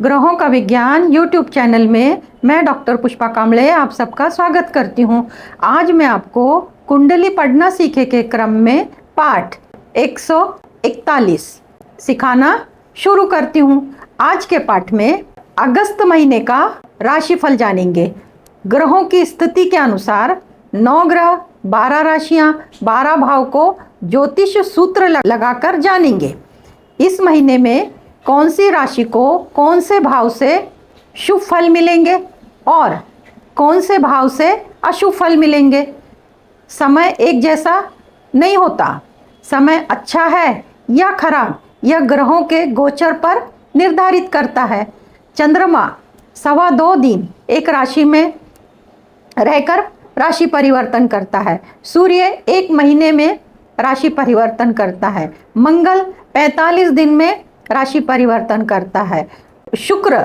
ग्रहों का विज्ञान यूट्यूब चैनल में मैं डॉक्टर पुष्पा कांबळे आप सबका स्वागत करती हूं। आज मैं आपको कुंडली पढ़ना सीखे के क्रम में पाठ 141 सिखाना शुरू करती हूं। आज के पाठ में अगस्त महीने का राशिफल जानेंगे। ग्रहों की स्थिति के अनुसार 9 ग्रह, 12 राशियां, 12 भाव को ज्योतिष सूत्र लगाकर जानेंगे। इस महीने में कौन सी राशि को कौन से भाव से शुभ फल मिलेंगे और कौन से भाव से अशुभ फल मिलेंगे। समय एक जैसा नहीं होता। समय अच्छा है या खराब यह ग्रहों के गोचर पर निर्धारित करता है। चंद्रमा 2.25 दिन एक राशि में रहकर राशि परिवर्तन करता है। सूर्य 1 महीने में राशि परिवर्तन करता है। मंगल 45 दिन में राशि परिवर्तन करता है। शुक्र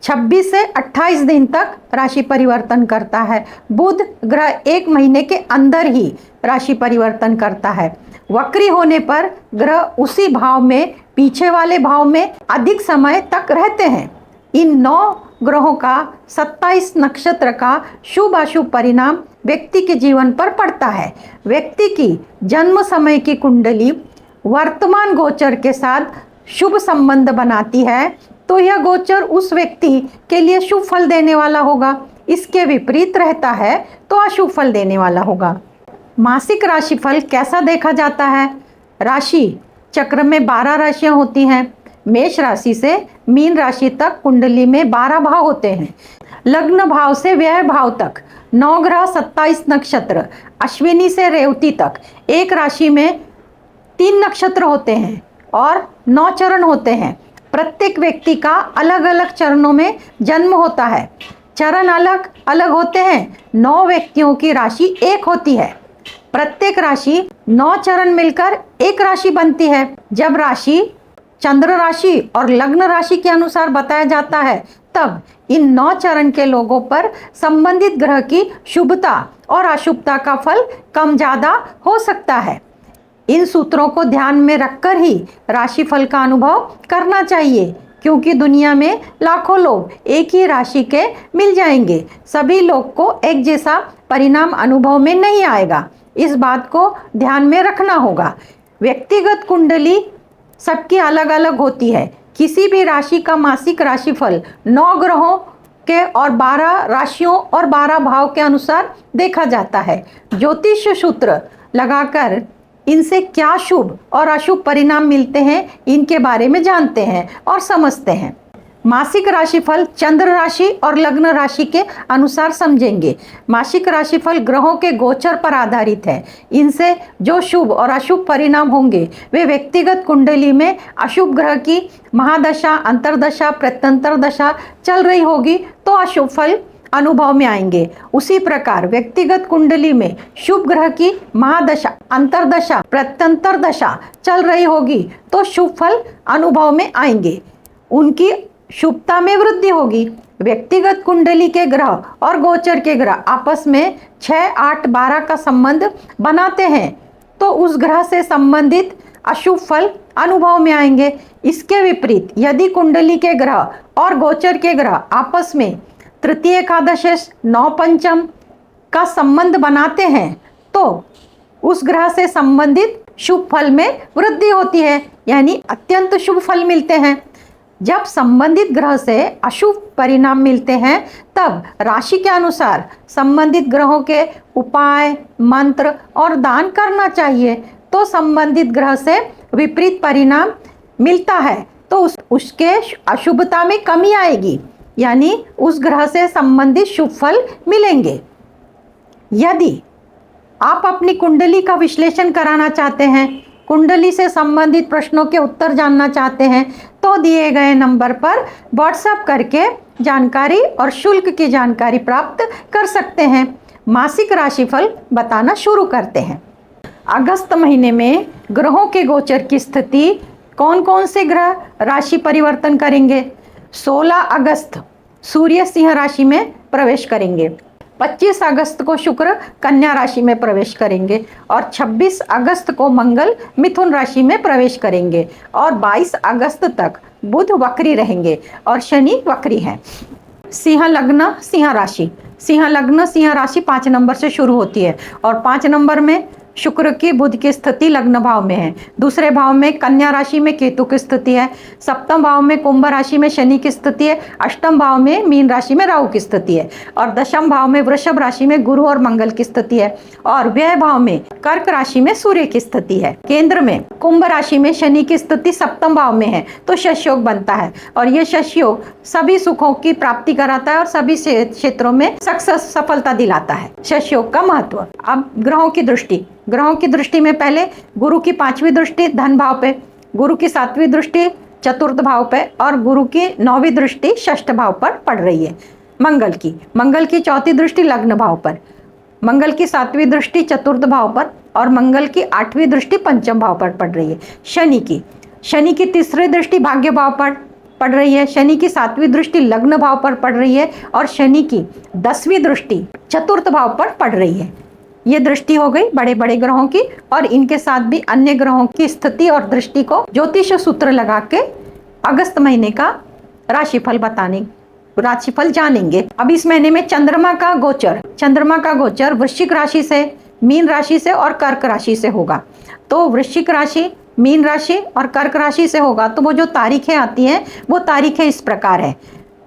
26 से 28 दिन तक राशि परिवर्तन करता है। बुध ग्रह 1 महीने के अंदर ही राशि परिवर्तन करता है। वक्री होने पर ग्रह उसी भाव में पीछे वाले भाव में अधिक समय तक रहते हैं। इन 9 ग्रहों का 27 नक्षत्र का शुभ अशुभ परिणाम व्यक्ति के जीवन पर पड़ता है। व्यक्ति की जन्म समय की कुंडली वर्तमान गोचर के साथ शुभ संबंध बनाती है तो यह गोचर उस व्यक्ति के लिए शुभ फल देने वाला होगा। इसके विपरीत रहता है तो अशुभ फल देने वाला होगा। मासिक राशिफल कैसा देखा जाता है? राशि चक्र में 12 राशियां होती हैं। मेष राशि से मीन राशि तक कुंडली में 12 भाव होते हैं। लग्न भाव से व्यय भाव तक 9 ग्रह, 27 नक्षत्र। अश्विनी से रेवती तक एक राशि में 3 नक्षत्र होते हैं और 9 चरण होते हैं। प्रत्येक व्यक्ति का अलग अलग चरणों में जन्म होता है। चरण अलग अलग होते हैं। 9 व्यक्तियों की राशि एक होती है। प्रत्येक राशि 9 चरण मिलकर एक राशि बनती है। जब राशि चंद्र राशि और लग्न राशि के अनुसार बताया जाता है तब इन 9 चरण के लोगों पर संबंधित ग्रह की शुभता और अशुभता का फल कम ज़्यादा हो सकता है। इन सूत्रों को ध्यान में रखकर ही राशिफल का अनुभव करना चाहिए, क्योंकि दुनिया में लाखों लोग एक ही राशि के मिल जाएंगे। सभी लोग को एक जैसा परिणाम अनुभव में नहीं आएगा। इस बात को ध्यान में रखना होगा। व्यक्तिगत कुंडली सबकी अलग अलग होती है। किसी भी राशि का मासिक राशिफल 9 ग्रहों के और 12 राशियों और 12 भाव के अनुसार देखा जाता है। ज्योतिष सूत्र लगाकर इनसे क्या शुभ और अशुभ परिणाम मिलते हैं इनके बारे में जानते हैं और समझते हैं। मासिक राशिफल चंद्र राशि और लग्न राशि के अनुसार समझेंगे। मासिक राशिफल ग्रहों के गोचर पर आधारित है। इनसे जो शुभ और अशुभ परिणाम होंगे वे व्यक्तिगत कुंडली में अशुभ ग्रह की महादशा, अंतरदशा, प्रत्यंतर दशा चल रही होगी तो अशुभ फल अनुभव में आएंगे। उसी प्रकार व्यक्तिगत कुंडली में शुभ ग्रह की महादशा, अंतरदशा, प्रत्यंतर दशा चल रही होगी तो शुभ फल अनुभव में आएंगे। उनकी शुभता में वृद्धि होगी। व्यक्तिगत कुंडली के ग्रह और गोचर के ग्रह आपस में 6, 8, 12 का संबंध बनाते हैं तो उस ग्रह से संबंधित अशुभ फल अनुभव में आएंगे। इसके विपरीत यदि कुंडली के ग्रह और गोचर के ग्रह आपस में तृतीय एकादशेश 9 पंचम का संबंध बनाते हैं तो उस ग्रह से संबंधित शुभ फल में वृद्धि होती है, यानी अत्यंत शुभ फल मिलते हैं। जब संबंधित ग्रह से अशुभ परिणाम मिलते हैं तब राशि के अनुसार संबंधित ग्रहों के उपाय, मंत्र और दान करना चाहिए। तो संबंधित ग्रह से विपरीत परिणाम मिलता है तो उसके अशुभता में कमी आएगी, यानी उस ग्रह से संबंधित शुभ फल मिलेंगे। यदि आप अपनी कुंडली का विश्लेषण कराना चाहते हैं, कुंडली से संबंधित प्रश्नों के उत्तर जानना चाहते हैं तो दिए गए नंबर पर व्हाट्सएप करके जानकारी और शुल्क की जानकारी प्राप्त कर सकते हैं। मासिक राशिफल बताना शुरू करते हैं। अगस्त महीने में ग्रहों के गोचर की स्थिति, कौन कौन से ग्रह राशि परिवर्तन करेंगे। 16 अगस्त सूर्य सिंह राशि में प्रवेश करेंगे। 25 अगस्त को शुक्र कन्या राशि में प्रवेश करेंगे और 26 अगस्त को मंगल मिथुन राशि में प्रवेश करेंगे और 22 अगस्त तक बुध वक्री रहेंगे और शनि वक्री है। सिंह लग्न सिंह राशि, सिंह लग्न सिंह राशि 5 नंबर से शुरू होती है और 5 नंबर में शुक्र की बुध की स्थिति लग्न भाव में है। दूसरे भाव में कन्या राशि में केतु की स्थिति है। सप्तम भाव में कुंभ राशि में शनि की स्थिति है। अष्टम भाव में मीन राशि में राहु की स्थिति है और दशम भाव में वृषभ राशि में गुरु और मंगल की स्थिति है और व्यय भाव में कर्क राशि में सूर्य की स्थिति है। केंद्र में कुंभ राशि में शनि की स्थिति सप्तम भाव में है तो शश योग बनता है और यह शश योग सभी सुखों की प्राप्ति कराता है और सभी क्षेत्रों में सक्सेस सफलता दिलाता है। शश योग का महत्व। अब ग्रहों की दृष्टि, ग्रहों की दृष्टि में पहले गुरु की 5वीं दृष्टि धन भाव पे, गुरु की 7वीं दृष्टि चतुर्थ भाव पे और गुरु की 9वीं दृष्टि षष्ठ भाव पर पड़ रही है। मंगल की 4थी दृष्टि लग्न भाव पर, मंगल की 7वीं दृष्टि चतुर्थ भाव पर और मंगल की 8वीं दृष्टि पंचम भाव पर पड़ रही है। शनि की 3री दृष्टि भाग्य भाव पर पड़ रही है। शनि की 7वीं दृष्टि लग्न भाव पर पड़ रही है और शनि की 10वीं दृष्टि चतुर्थ भाव पर पड़ रही है। ये दृष्टि हो गई बड़े बड़े ग्रहों की और इनके साथ भी अन्य ग्रहों की स्थिति और दृष्टि को ज्योतिष सूत्र लगा के अगस्त महीने का राशिफल जानेंगे। अब इस महीने में चंद्रमा का गोचर वृश्चिक राशि से, मीन राशि से और कर्क राशि से होगा। तो वृश्चिक राशि, मीन राशि और कर्क राशि से होगा तो वो जो तारीखें आती हैं वो तारीखें इस प्रकार है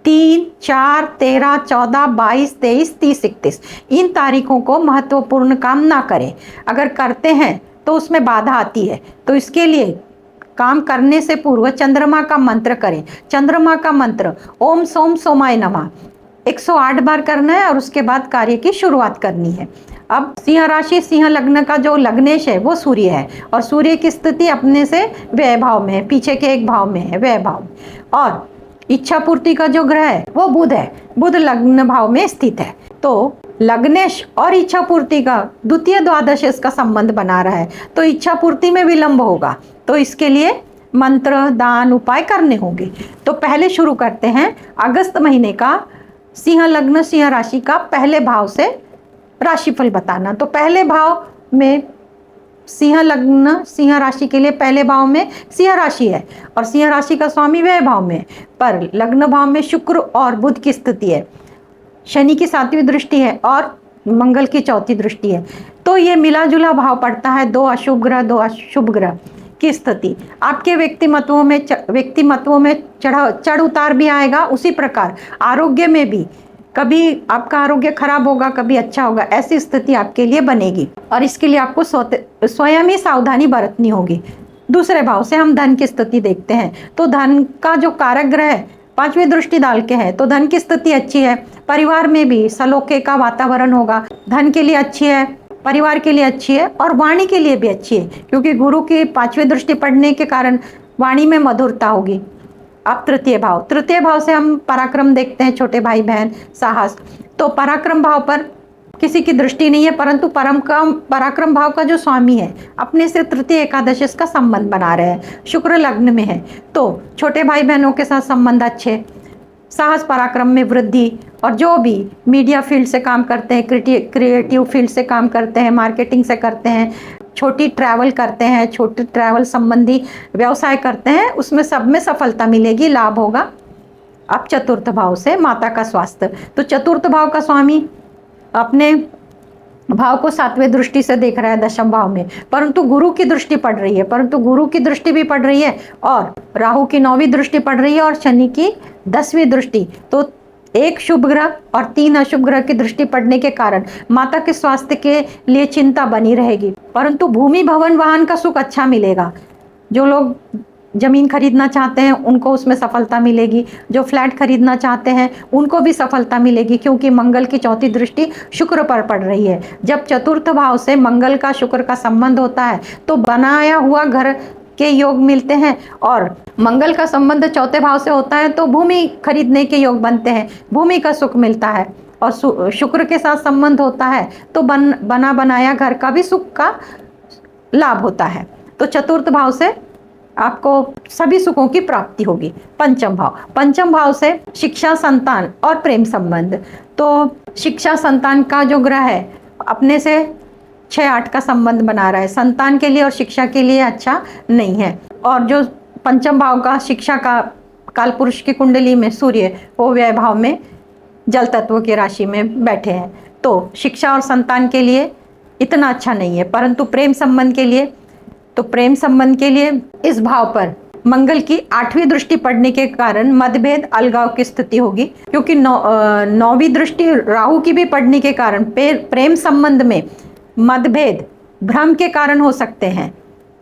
3, 4, 13, 14, 22, 23, 30, 31। इन तारीखों को महत्वपूर्ण काम ना करें। अगर करते हैं तो उसमें बाधा आती है, तो इसके लिए काम करने से पूर्व चंद्रमा का मंत्र करें। चंद्रमा का मंत्र ओम सोम सोमाय नमः 108 बार करना है और उसके बाद कार्य की शुरुआत करनी है। अब सिंह राशि सिंह लग्न का जो लग्नेश है वो सूर्य है और सूर्य की स्थिति अपने से व्यय भाव में है, पीछे के एक भाव में है, व्यय भाव। और इच्छा पूर्ति का जो ग्रह है वो बुध है, बुध लग्न भाव में स्थित है। तो लग्नेश और इच्छा पूर्ति का द्वितीय द्वादश इसका संबंध बना रहा है तो इच्छा पूर्ति में विलंब होगा, तो इसके लिए मंत्र दान उपाय करने होंगे। तो पहले शुरू करते हैं अगस्त महीने का सिंह लग्न सिंह राशि का पहले भाव से राशिफल बताना। तो पहले भाव में सिंह लग्न सिंह राशि के लिए पहले भाव में सिंह राशि है और सिंह राशि का स्वामी व्यय भाव में, पर लग्न भाव में शुक्र और बुध की स्थिति है। शनि की 7वीं दृष्टि है और मंगल की 4थी दृष्टि है। तो ये मिला जुला भाव पड़ता है 2 अशुभ ग्रह 2 शुभ ग्रह की स्थिति। आपके व्यक्तिमत्वों में चढ़ उतार भी आएगा। उसी प्रकार आरोग्य में भी कभी आपका आरोग्य खराब होगा, कभी अच्छा होगा, ऐसी स्थिति आपके लिए बनेगी और इसके लिए आपको स्वयं ही सावधानी बरतनी होगी। दूसरे भाव से हम धन की स्थिति देखते हैं तो धन का जो कारक ग्रह है 5वीं दृष्टि डाल के है तो धन की स्थिति अच्छी है। परिवार में भी सलोखे का वातावरण होगा, धन के लिए अच्छी है, परिवार के लिए अच्छी है और वाणी के लिए भी अच्छी है क्योंकि गुरु की 5वीं दृष्टि पड़ने के कारण वाणी में मधुरता होगी। अब तृतीय भाव से हम पराक्रम देखते हैं, छोटे भाई बहन, साहस। तो पराक्रम भाव पर किसी की दृष्टि नहीं है, परंतु पराक्रम भाव का जो स्वामी है अपने से तृतीय एकादश इसका संबंध बना रहे हैं, शुक्र लग्न में है। तो छोटे भाई बहनों के साथ संबंध अच्छे, साहस पराक्रम में वृद्धि और जो भी मीडिया फील्ड से काम करते हैं, क्रिएटिव फील्ड से काम करते हैं, मार्केटिंग से करते हैं, छोटी ट्रैवल करते हैं, छोटे ट्रैवल संबंधी व्यवसाय करते हैं, उसमें सब में सफलता मिलेगी, लाभ होगा। अब चतुर्थ भाव से माता का स्वास्थ्य। तो चतुर्थ भाव का स्वामी अपने भाव को 7वें दृष्टि से देख रहा है दशम भाव में, परंतु गुरु की दृष्टि पड़ रही है, परंतु गुरु की दृष्टि भी पड़ रही है और राहु की 9वीं दृष्टि पड़ रही है और शनि की 10वीं दृष्टि। तो एक शुभ ग्रह और 3 अशुभ ग्रह की दृष्टि पड़ने के कारण माता के स्वास्थ्य के लिए चिंता बनी रहेगी, परंतु भूमि भवन वाहन का सुख अच्छा मिलेगा। जो लोग जमीन खरीदना चाहते हैं उनको उसमें सफलता मिलेगी, जो फ्लैट खरीदना चाहते हैं उनको भी सफलता मिलेगी क्योंकि मंगल की 4थी दृष्टि शुक्र पर पड़ रही है। जब चतुर्थ भाव से मंगल का शुक्र का संबंध होता है तो बनाया हुआ घर के योग मिलते हैं और मंगल का संबंध 4थे भाव से होता है तो भूमि खरीदने के योग बनते हैं, भूमि का सुख मिलता है और शुक्र के साथ संबंध होता है तो बना बनाया घर का भी सुख का लाभ होता है। तो चतुर्थ भाव से आपको सभी सुखों की प्राप्ति होगी। पंचम भाव से शिक्षा, संतान और प्रेम संबंध। तो शिक्षा संतान का जो ग्रह है अपने से 6-8 का संबंध बना रहा है, संतान के लिए और शिक्षा के लिए अच्छा नहीं है। और जो पंचम भाव का शिक्षा का कालपुरुष की कुंडली में सूर्य वो व्यय भाव में जल तत्व की राशि में बैठे हैं। तो शिक्षा और संतान के लिए इतना अच्छा नहीं है, परंतु प्रेम संबंध के लिए, तो प्रेम संबंध के लिए इस भाव पर मंगल की 8वीं दृष्टि पड़ने के कारण मतभेद अलगाव की स्थिति होगी, क्योंकि 9वीं दृष्टि राहु की भी पड़ने के कारण प्रेम संबंध में मतभेद भ्रम के कारण हो सकते हैं।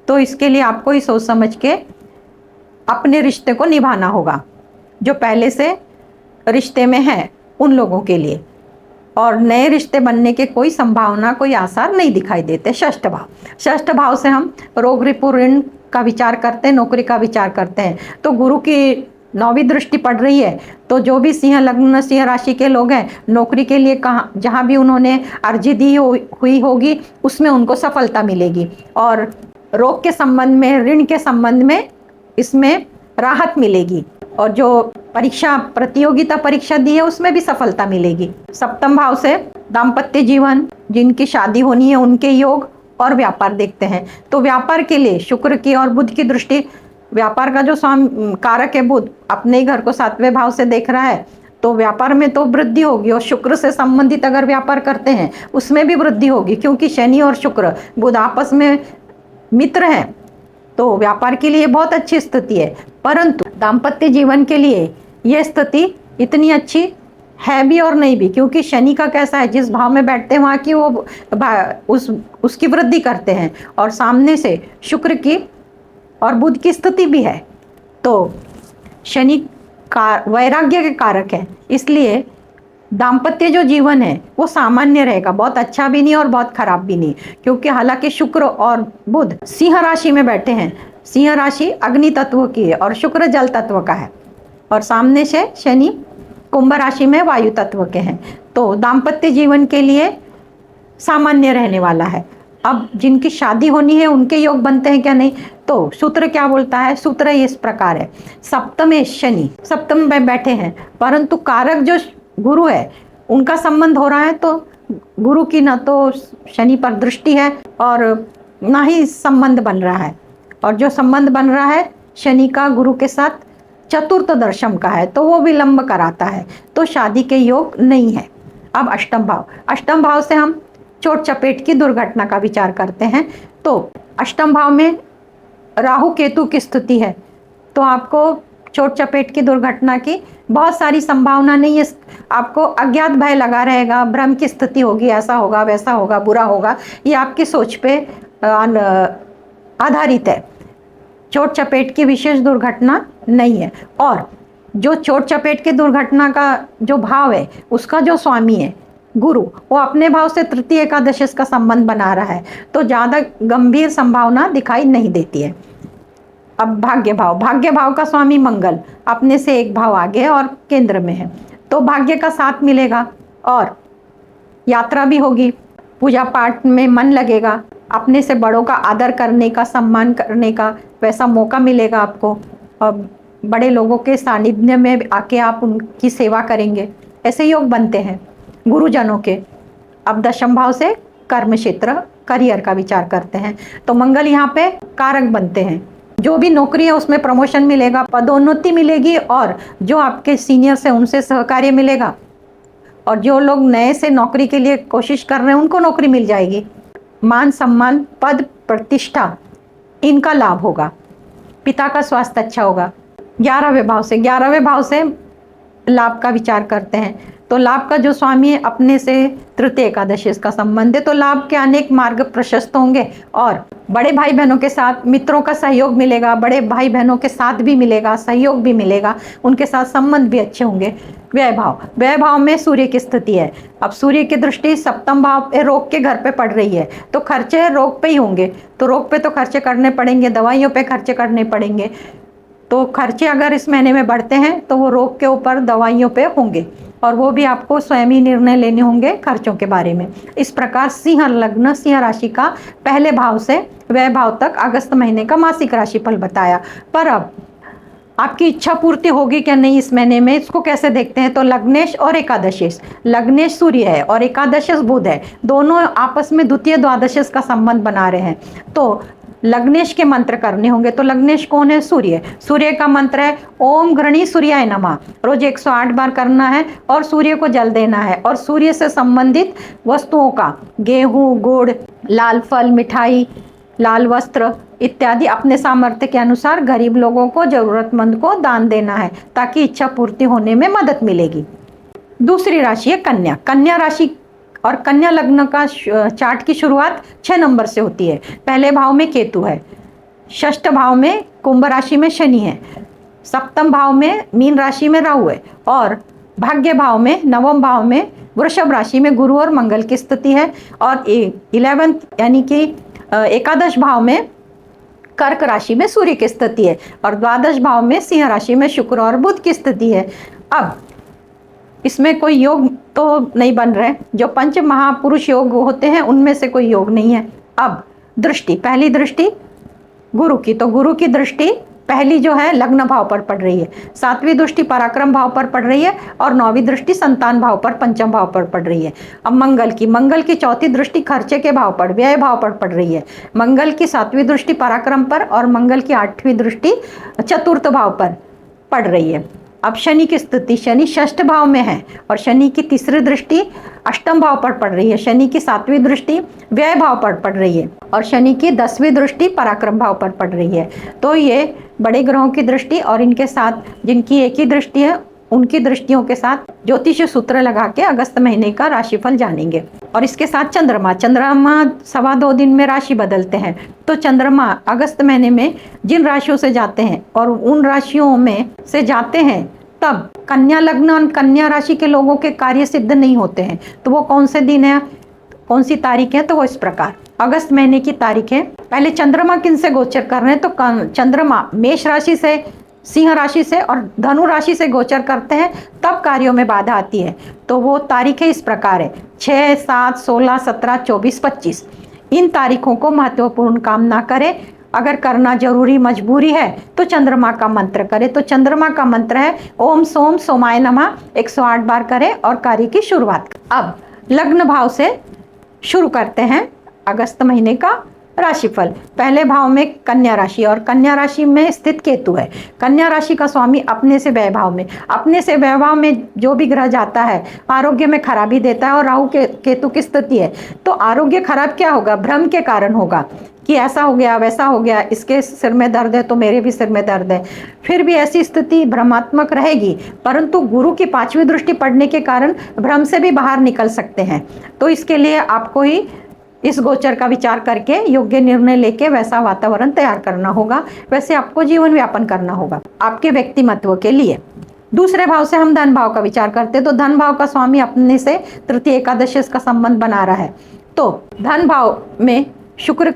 तो इसके लिए आपको ही सोच समझ के अपने रिश्ते को निभाना होगा, जो पहले से रिश्ते में है उन लोगों के लिए। और नए रिश्ते बनने के कोई संभावना, कोई आसार नहीं दिखाई देते। षष्ठ भाव से हम रोग रिपु ऋण का विचार करते हैं, नौकरी का विचार करते हैं। तो गुरु की 9वीं दृष्टि पड़ रही है, तो जो भी सिंह लग्न सिंह राशि के लोग हैं, नौकरी के लिए कहाँ जहाँ भी उन्होंने अर्जी दी हुई होगी उसमें उनको सफलता मिलेगी। और रोग के संबंध में, ऋण के संबंध में इसमें राहत मिलेगी। और जो परीक्षा, प्रतियोगिता परीक्षा दी है उसमें भी सफलता मिलेगी। सप्तम भाव से दाम्पत्य जीवन, जिनकी शादी होनी है उनके योग और व्यापार देखते हैं। तो व्यापार के लिए शुक्र की और बुध की दृष्टि, व्यापार का जो स्वामी कारक है बुध अपने ही घर को 7वें भाव से देख रहा है, तो व्यापार में तो वृद्धि होगी। और शुक्र से संबंधित अगर व्यापार करते हैं उसमें भी वृद्धि होगी, क्योंकि शनि और शुक्र बुध आपस में मित्र हैं। तो व्यापार के लिए बहुत अच्छी स्थिति है, परंतु दाम्पत्य जीवन के लिए यह स्थिति इतनी अच्छी है भी और नहीं भी, क्योंकि शनि का कैसा है, जिस भाव में बैठते हैं वहाँ की वो उसकी वृद्धि करते हैं। और सामने से शुक्र की और बुध की स्थिति भी है, तो शनि का वैराग्य के कारक है, इसलिए दाम्पत्य जो जीवन है वो सामान्य रहेगा, बहुत अच्छा भी नहीं और बहुत खराब भी नहीं। क्योंकि हालांकि शुक्र और बुध सिंह राशि में बैठे हैं, सिंह राशि अग्नि तत्व की है और शुक्र जल तत्व का है, और सामने से शनि कुंभ राशि में वायु तत्व के हैं। तो दाम्पत्य जीवन के लिए सामान्य रहने वाला है। अब जिनकी शादी होनी है उनके योग बनते हैं क्या, नहीं। तो सूत्र क्या बोलता है, सूत्र इस प्रकार है, सप्तमे शनि, सप्तम में बैठे हैं, परंतु कारक जो गुरु है उनका संबंध हो रहा है, तो गुरु की ना तो शनि पर दृष्टि है और ना ही संबंध बन रहा है। और जो संबंध बन रहा है शनि का गुरु के साथ चतुर्थ दर्शम का है, तो वो विलंब कराता है, तो शादी के योग नहीं है। अब अष्टम भाव से हम चोट चपेट की दुर्घटना का विचार करते हैं। तो अष्टम भाव में राहु केतु की स्थिति है, तो आपको चोट चपेट की दुर्घटना की बहुत सारी संभावना नहीं है। आपको अज्ञात भय लगा रहेगा, भ्रम की स्थिति होगी, ऐसा होगा वैसा होगा बुरा होगा, ये आपकी सोच पे आधारित है। चोट चपेट की विशेष दुर्घटना नहीं है। और जो चोट चपेट की दुर्घटना का जो भाव है उसका जो स्वामी है गुरु, वो अपने भाव से तृतीय एकादशी का संबंध बना रहा है, तो ज़्यादा गंभीर संभावना दिखाई नहीं देती है। अब भाग्य भाव का स्वामी मंगल अपने से एक भाव आगे और केंद्र में है, तो भाग्य का साथ मिलेगा और यात्रा भी होगी, पूजा पाठ में मन लगेगा, अपने से बड़ों का आदर करने का, सम्मान करने का वैसा मौका मिलेगा आपको, और बड़े लोगों के सानिध्य में आके आप उनकी सेवा करेंगे, ऐसे योग बनते हैं गुरुजनों के। अब दशम भाव से कर्म क्षेत्र, करियर का विचार करते हैं, तो मंगल यहाँ पे कारक बनते हैं। जो भी नौकरी है उसमें प्रमोशन मिलेगा, पदोन्नति मिलेगी, और जो आपके सीनियर्स हैं उनसे सहकार्य मिलेगा, और जो लोग नए से नौकरी के लिए कोशिश कर रहे हैं उनको नौकरी मिल जाएगी। मान सम्मान, पद प्रतिष्ठा, इनका लाभ होगा। पिता का स्वास्थ्य अच्छा होगा। 11वें भाव से लाभ का विचार करते हैं, तो लाभ का जो स्वामी है अपने से तृतीय एकादशी का संबंध है, तो लाभ के अनेक मार्ग प्रशस्त होंगे, और बड़े भाई बहनों के साथ मित्रों का सहयोग मिलेगा, बड़े भाई बहनों के साथ भी मिलेगा, सहयोग भी मिलेगा, उनके साथ संबंध भी अच्छे होंगे। व्यय भाव में सूर्य की स्थिति है। अब सूर्य की दृष्टि सप्तम भाव पे रोग के घर पे पड़ रही है, तो खर्चे रोग पे ही होंगे, तो रोग पे तो खर्चे करने पड़ेंगे, दवाइयों पे खर्चे करने पड़ेंगे, तो खर्चे अगर इस महीने में बढ़ते हैं तो वो रोग के ऊपर दवाइयों पे होंगे, और वो भी आपको स्वयं ही निर्णय लेने होंगे खर्चों के बारे में। इस प्रकार सिंह लग्न सिंह राशि का पहले भाव से व्यय भाव तक अगस्त महीने का मासिक राशिफल बताया। पर अब आपकी इच्छा पूर्ति होगी क्या नहीं इस महीने में, इसको कैसे देखते हैं, तो लग्नेश और एकादशेश, लग्नेश सूर्य है और एकादशेश बुध है, दोनों आपस में द्वितीय द्वादशेश का संबंध बना रहे हैं। तो लग्नेश के मंत्र करने होंगे। तो लग्नेश कौन है? सूर्य। सूर्य का मंत्र है ओम घृणी सूर्याय नमः। रोज 108 बार करना है और सूर्य को जल देना है। और सूर्य से संबंधित वस्तुओं का, गेहूं, गुड़, लाल फल, मिठाई, लाल वस्त्र इत्यादि अपने सामर्थ्य के अनुसार गरीब लोगों को, जरूरतमंद को दान देना है, ताकि इच्छा पूर्ति होने में मदद मिलेगी। दूसरी राशि है कन्या। कन्या राशि और कन्या लग्न का चार्ट की शुरुआत 6 नंबर से होती है। पहले भाव में केतु है, षष्ठ भाव में कुंभ राशि में शनि है, सप्तम भाव में मीन राशि में राहु है, और भाग्य भाव में, नवम भाव में वृषभ राशि में गुरु और मंगल की स्थिति है, और 11th यानी कि एकादश भाव में कर्क राशि में सूर्य की स्थिति है, और द्वादश भाव में सिंह राशि में शुक्र और बुध की स्थिति है। अब इसमें कोई योग तो नहीं बन रहे, जो पंच महापुरुष योग होते हैं उनमें से कोई योग नहीं है। अब दृष्टि, पहली दृष्टि गुरु की, तो गुरु की दृष्टि पहली जो है लग्न भाव पर पड़ रही है, 7वीं दृष्टि पराक्रम भाव पर पड़ रही है, और 9वीं दृष्टि संतान भाव पर, पंचम भाव पर पड़ रही है। अब मंगल की चौथी दृष्टि खर्चे के भाव पर, व्यय भाव पर पड़ रही है। मंगल की 7वीं दृष्टि पराक्रम पर, और मंगल की 8वीं दृष्टि चतुर्थ भाव पर पड़ रही है। अब शनि की स्थिति, शनि षष्ठ भाव में है, और शनि की तीसरी दृष्टि अष्टम भाव पर पड़ रही है। शनि की 7वीं दृष्टि व्यय भाव पर पड़ रही है, और शनि की 10वीं दृष्टि पराक्रम भाव पर पड़ रही है। तो ये बड़े ग्रहों की दृष्टि, और इनके साथ जिनकी एक ही दृष्टि है उनकी दृष्टियों के साथ ज्योतिष सूत्र लगा के अगस्त महीने का राशिफल जानेंगे। और इसके साथ चंद्रमा 2.25 दिन में राशि बदलते हैं। तो चंद्रमा अगस्त महीने में जिन राशियों से जाते हैं और उन राशियों में से जाते हैं, तब कन्या लग्न और कन्या राशि के लोगों के कार्य सिद्ध नहीं होते हैं। तो वो कौन से दिन है, कौन सी तारीख है? तो वो इस प्रकार अगस्त महीने की तारीख है। पहले चंद्रमा किन से गोचर कर रहे हैं? तो चंद्रमा मेष राशि से, सिंह राशि से और धनु राशि से गोचर करते हैं, तब कार्यों में बाधा आती है। तो वो तारीखें इस प्रकार है 6, 7, 16, 17, 24, 25। इन तारीखों को महत्वपूर्ण काम ना करें। अगर करना जरूरी मजबूरी है तो चंद्रमा का मंत्र करें। तो चंद्रमा का मंत्र है ओम सोम सोमाय नमः, 108 बार करें और कार्य की शुरुआत। अब लग्न भाव से शुरू करते हैं अगस्त महीने का राशिफल। पहले भाव में कन्या राशि, और कन्या राशि में स्थित केतु है। कन्या राशि का स्वामी अपने से वैभाव में, अपने से वैभाव में जो भी ग्रह जाता है आरोग्य में खराबी देता है, और राहु के केतु की स्थिति है। तो आरोग्य खराब क्या होगा? भ्रम के कारण होगा कि ऐसा हो गया, वैसा हो गया, इसके सिर में दर्द है तो मेरे भी सिर में दर्द है। फिर भी ऐसी स्थिति भ्रमात्मक रहेगी, परंतु गुरु की 5वीं दृष्टि पड़ने के कारण भ्रम से भी बाहर निकल सकते हैं। तो इसके लिए आपको ही इस गोचर का विचार करके योग्य निर्णय लेके वैसा वातावरण तैयार करना होगा, वैसे आपको जीवन व्यापन करना होगा आपके व्यक्तिमत्व के लिए। दूसरे भाव से हम धन भाव का विचार करते हैं। तो धन भाव का स्वामी अपने से तृतीय एकादशी का संबंध बना रहा है। तो धन भाव में शुक्र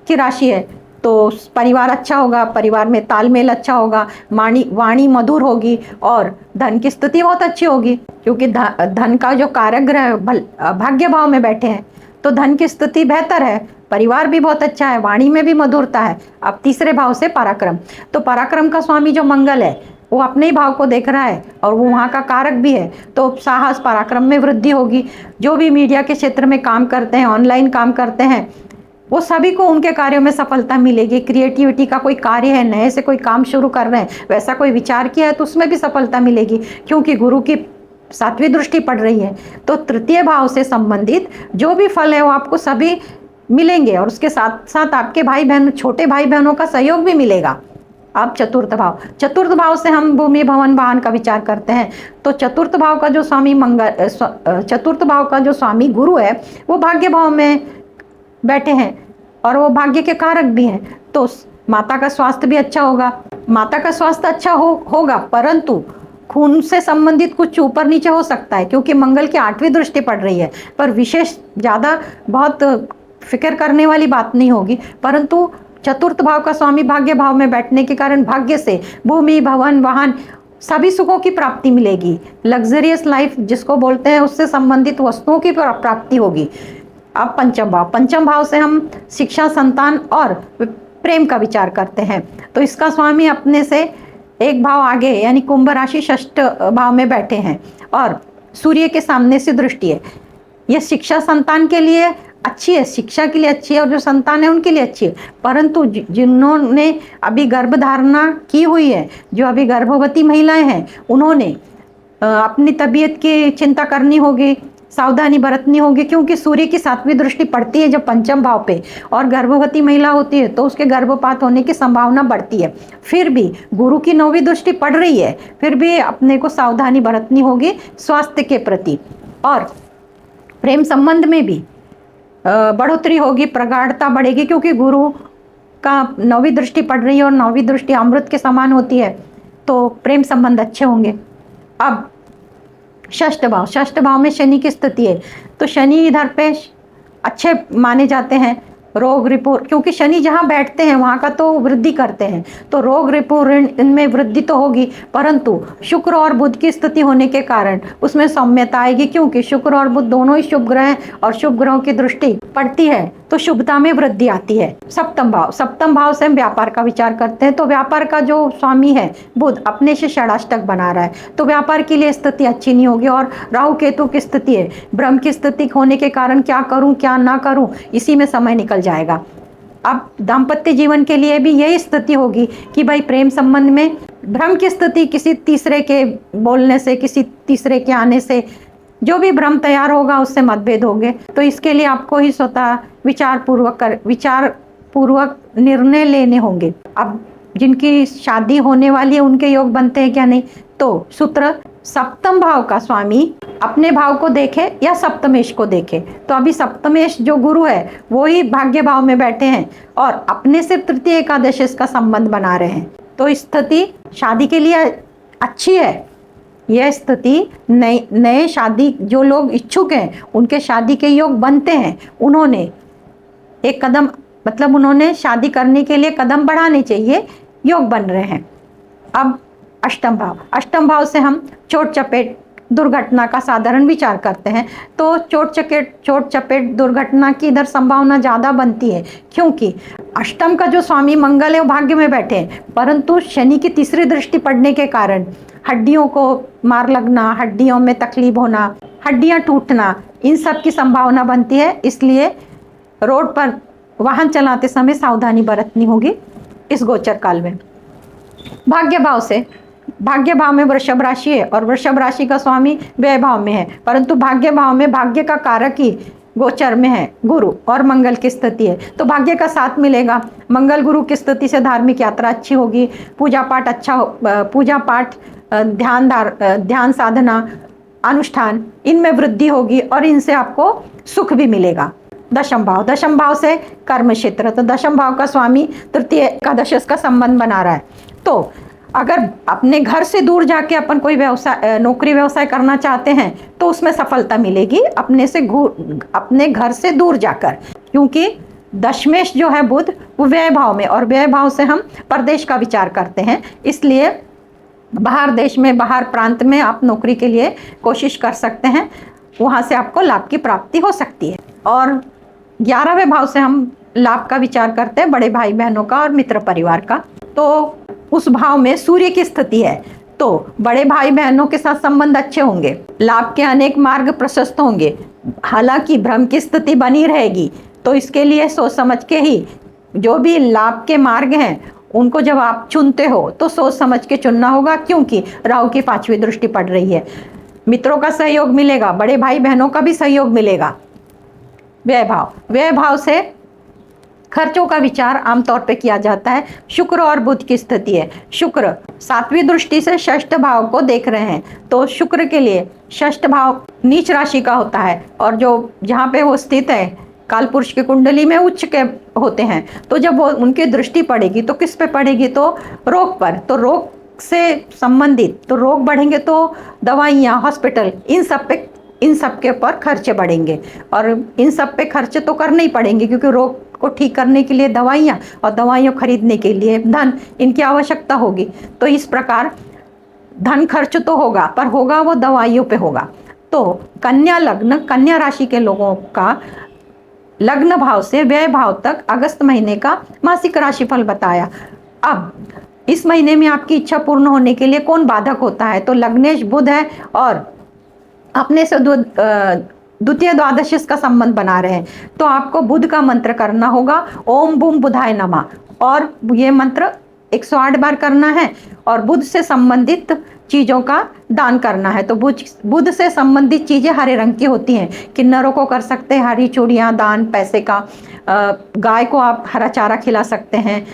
की राशि है, तो परिवार अच्छा होगा, परिवार में तालमेल अच्छा होगा, वाणी मधुर होगी, और धन की स्थिति बहुत अच्छी होगी, क्योंकि धन का जो कारक ग्रह भाग्य भाव में बैठे हैं। तो धन की स्थिति बेहतर है, परिवार भी बहुत अच्छा है, वाणी में भी मधुरता है। अब तीसरे भाव से पराक्रम, तो पराक्रम का स्वामी जो मंगल है वो अपने ही भाव को देख रहा है, और वो वहाँ का कारक भी है। तो साहस पराक्रम में वृद्धि होगी। जो भी मीडिया के क्षेत्र में काम करते हैं, ऑनलाइन काम करते हैं, वो सभी को उनके कार्यों में सफलता मिलेगी। क्रिएटिविटी का कोई कार्य है, नए से कोई काम शुरू कर रहे हैं, वैसा कोई विचार किया है तो उसमें भी सफलता मिलेगी, क्योंकि गुरु की 7वीं दृष्टि पड़ रही है। तो तृतीय भाव से संबंधित जो भी फल है वो आपको सभी मिलेंगे, और उसके साथ साथ आपके भाई बहन, छोटे भाई बहनों का सहयोग भी मिलेगा। अब चतुर्थ भाव से हम भूमि भवन वाहन का विचार करते हैं। तो चतुर्थ भाव का जो स्वामी चतुर्थ भाव का जो स्वामी गुरु है वो भाग्य भाव में बैठे हैं, और वो भाग्य के कारक भी हैं। तो माता का स्वास्थ्य भी अच्छा होगा। माता का स्वास्थ्य अच्छा होगा, परंतु खून से संबंधित कुछ ऊपर नीचे हो सकता है, क्योंकि मंगल की 8वीं दृष्टि पड़ रही है। पर विशेष ज़्यादा बहुत फिक्र करने वाली बात नहीं होगी, परंतु चतुर्थ भाव का स्वामी भाग्य भाव में बैठने के कारण भाग्य से भूमि भवन वाहन सभी सुखों की प्राप्ति मिलेगी। लग्जरियस लाइफ जिसको बोलते हैं, उससे संबंधित वस्तुओं की प्राप्ति होगी। अब पंचम भाव से हम शिक्षा, संतान और प्रेम का विचार करते हैं। तो इसका स्वामी अपने से एक भाव आगे यानी कुंभ राशि षष्ठ भाव में बैठे हैं, और सूर्य के सामने से दृष्टि है। यह शिक्षा, संतान के लिए अच्छी है, शिक्षा के लिए अच्छी है और जो संतान है उनके लिए अच्छी है। परंतु जिन्होंने अभी गर्भधारणा की हुई है, जो अभी गर्भवती महिलाएं हैं, उन्होंने अपनी तबीयत की चिंता करनी होगी, सावधानी बरतनी होगी, क्योंकि सूर्य की 7वीं दृष्टि पड़ती है जब पंचम भाव पे और गर्भवती महिला होती है तो उसके गर्भपात होने की संभावना बढ़ती है। फिर भी गुरु की 9वीं दृष्टि पड़ रही है, फिर भी अपने को सावधानी बरतनी होगी स्वास्थ्य के प्रति। और प्रेम संबंध में भी बढ़ोतरी होगी, प्रगाढ़ता बढ़ेगी, क्योंकि गुरु का 9वीं दृष्टि पड़ रही है और 9वीं दृष्टि अमृत के समान होती है, तो प्रेम संबंध अच्छे होंगे। अब षष्ठ भाव में शनि की स्थिति है, तो शनि इधर पे अच्छे माने जाते हैं। रोग रिपो, क्योंकि शनि जहाँ बैठते हैं वहाँ का तो वृद्धि करते हैं, तो रोग रिपो ऋण इनमें वृद्धि तो होगी, परंतु शुक्र और बुध की स्थिति होने के कारण उसमें सौम्यता आएगी, क्योंकि शुक्र और बुध दोनों ही शुभ ग्रह हैं और शुभ ग्रहों की दृष्टि पड़ती है तो शुभता में वृद्धि आती है। सप्तम भाव से हम व्यापार का विचार करते हैं, तो व्यापार का जो स्वामी है बुध अपने से षडाष्टक बना रहा है, तो व्यापार के लिए स्थिति अच्छी नहीं होगी। और राहु केतु की स्थिति है, ब्रह्म की स्थिति होने के कारण क्या करूं क्या ना करूं इसी में समय निकल जाएगा। अब दाम्पत्य जीवन के लिए भी यही स्थिति होगी कि भाई प्रेम संबंध में भ्रम की स्थिति, किसी तीसरे के बोलने से, किसी तीसरे के आने से जो भी भ्रम तैयार होगा उससे मतभेद होंगे। तो इसके लिए आपको ही स्वतः विचार पूर्वक निर्णय लेने होंगे। अब जिनकी शादी होने वाली है उनके योग बनते हैं क्या नहीं, तो सूत्र सप्तम भाव का स्वामी अपने भाव को देखे या सप्तमेश को देखे। तो अभी सप्तमेश जो गुरु है वो ही भाग्य भाव में बैठे हैं और अपने से तृतीय एकादश का संबंध बना रहे हैं, तो स्थिति शादी के लिए अच्छी है। यह स्थिति नए शादी जो लोग इच्छुक हैं उनके शादी के योग बनते हैं। उन्होंने एक कदम, मतलब उन्होंने शादी करने के लिए कदम बढ़ाने चाहिए, योग बन रहे हैं। अब अष्टम भाव से हम चोट चपेट दुर्घटना का साधारण विचार करते हैं, तो चोट चपेट दुर्घटना की इधर संभावना ज़्यादा बनती है, क्योंकि अष्टम का जो स्वामी मंगल है वो भाग्य में बैठे हैं, परंतु शनि की तीसरी दृष्टि पड़ने के कारण हड्डियों को मार लगना, हड्डियों में तकलीफ होना, हड्डियां टूटना, इन सब की संभावना बनती है। इसलिए रोड पर वाहन चलाते समय सावधानी बरतनी होगी इस गोचर काल में। भाग्य भाव में वृषभ राशि है और वृषभ राशि का स्वामी व्यय भाव में है, परंतु भाग्य भाव में भाग्य का कारक ही गोचर में है गुरु और मंगल की स्थिति है, तो भाग्य का साथ मिलेगा। मंगल गुरु की स्थिति से धार्मिक यात्रा अच्छी होगी, पूजा पाठ ध्यान साधना अनुष्ठान इनमें वृद्धि होगी और इनसे आपको सुख भी मिलेगा। दशम भाव से कर्म क्षेत्र, तो दशम भाव का स्वामी तृतीय एकादश का संबंध बना रहा है। तो अगर अपने घर से दूर जाके अपन कोई नौकरी व्यवसाय करना चाहते हैं तो उसमें सफलता मिलेगी अपने घर से दूर जाकर, क्योंकि दशमेश जो है बुध वो व्यय भाव में, और व्यय भाव से हम परदेश का विचार करते हैं, इसलिए बाहर देश में, बाहर प्रांत में आप नौकरी के लिए कोशिश कर सकते हैं, वहाँ से आपको लाभ की प्राप्ति हो सकती है। और 11वें भाव से हम लाभ का विचार करते हैं, बड़े भाई बहनों का और मित्र परिवार का। तो उस भाव में सूर्य की स्थिति है, तो बड़े भाई बहनों के साथ संबंध अच्छे होंगे, लाभ के अनेक मार्ग प्रशस्त होंगे। हालांकि भ्रम की स्थिति बनी रहेगी, तो इसके लिए सोच समझ के ही जो भी लाभ के मार्ग हैं उनको जब आप चुनते हो तो सोच समझ के चुनना होगा, क्योंकि राहु की 5वीं दृष्टि पड़ रही है। मित्रों का सहयोग मिलेगा, बड़े भाई बहनों का भी सहयोग मिलेगा। व्यय भाव से खर्चों का विचार आमतौर पे किया जाता है। शुक्र और बुध की स्थिति है, शुक्र 7वीं दृष्टि से षष्ठ भाव को देख रहे हैं, तो शुक्र के लिए षष्ठ भाव नीच राशि का होता है, और जो जहाँ पे वो स्थित है कालपुरुष की कुंडली में उच्च के होते हैं, तो जब वो उनकी दृष्टि पड़ेगी तो किस पे पड़ेगी, तो रोग पर, तो रोग से संबंधित, तो रोग बढ़ेंगे तो दवाइयाँ, हॉस्पिटल, इन सब के ऊपर खर्चे बढ़ेंगे, और इन सब पे खर्चे तो करने ही पड़ेंगे, क्योंकि रोग को ठीक करने के लिए दवाइयाँ और दवाइयाँ खरीदने के लिए धन, इनकी आवश्यकता होगी। तो इस प्रकार धन खर्च तो होगा, पर होगा वो दवाइयों पे होगा। तो कन्या राशि के लोगों का लग्न भाव से व्यय भाव तक अगस्त महीने का मासिक राशिफल बताया। अब इस महीने में आपकी इच्छा पूर्ण होने के लिए कौन बाधक होता है, तो लग्नेश बुध है, और अपने से द्वितीय द्वादशीस का संबंध बना रहे हैं, तो आपको बुध का मंत्र करना होगा, ओम बूम बुधाय नमः, और ये मंत्र 108 बार करना है और बुध से संबंधित चीज़ों का दान करना है। तो बुध से संबंधित चीज़ें हरे रंग की होती हैं। किन्नरों को कर सकते हैं हरी चूड़ियाँ दान, पैसे का, गाय को आप हरा चारा खिला सकते हैं,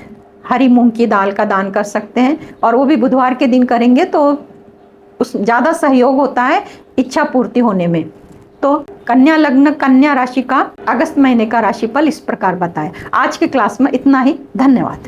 हरी मूंग की दाल का दान कर सकते हैं, और वो भी बुधवार के दिन करेंगे तो उस ज़्यादा सहयोग होता है इच्छा पूर्ति होने में। तो कन्या लग्न कन्या राशि का अगस्त महीने का राशिफल इस प्रकार बताया। आज की क्लास में इतना ही। धन्यवाद।